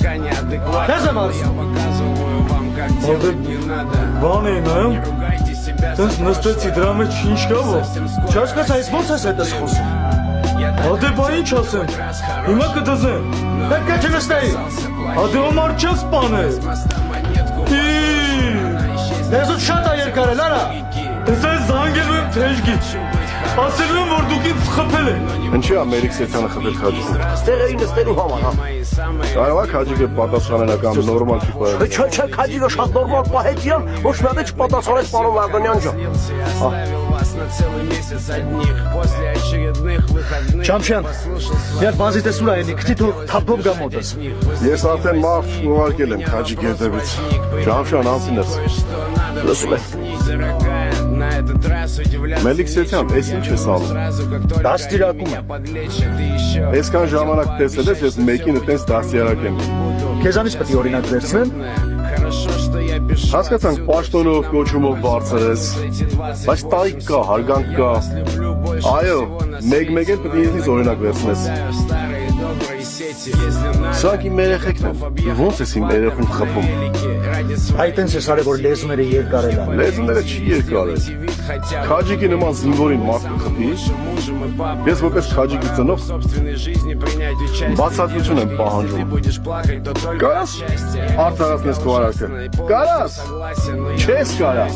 Դες եմ ասում։ Բան էի նայում, տենց նստեցի դրա մեջ ինչ կա ո՞։ Չհասկացա, այս ո՞նց ես այդպես խոսում։ Հադե բա ինչ ասեմ, հիմա կդզեմ, Պետք է չնստեի։ հադե ομար չես պանել։ Դեզուտ շատ է երկարել, արա։ Ես այս զանգելու եմ թեժգիչ, ասելու եմ, որ դուք ինձ խփել եք։ Ինչի Ամերիկ Սեթյանը խփել Քաջիկին։ Տեղերի նստելու համար, հա։ Կարող է Քաջիկը պատասխանել կամ նորմալ չի պահել։ Չէ, Քաջիկը շատ նորմալ պահեց իրան, ոչ մի հատ չպատասխանեց պարոն Վարդանյան ջան։ Չամչյան, միակ բազի տեսուր այնի, քտի թող թափով գա մոտս։ Ես արդեն մարդ ուղարկել եմ Քաջիկի հետևից։ Ջանշան անցինես։ Լսում եք։ Մելիք Սեթյան, ես ինչ ես անում։ Դաստիարակում եմ։ Այսքան ժամանակ տեսել ես, ես մեկին այդպես դաստիարակ եմ։ Քեզանից պետք է օրինակ վերցնեմ։ Հասկացանք պաշտոնով, կոչումով բարձր ես, բայց տայք կա, հարգանք կա։ Այո, մեկ-մեկ էլ պետք է ինձնից օրինակ վերցնես։ Սրանք իմ երեխեքն են, ոնց ես իմ երեխուն խփում։ Այդ տենց ես արել, որ լեզուները երկարել են։ Լեզուները չի երկարել։ Քաջիկի նման զինվորին մարդ կխփի։ Ես որպես Քաջիկի ծնող բացատրություն եմ պահանջում։ Կարաս արդարացնես քո արարքը։ Կարաս։ Չես կարա։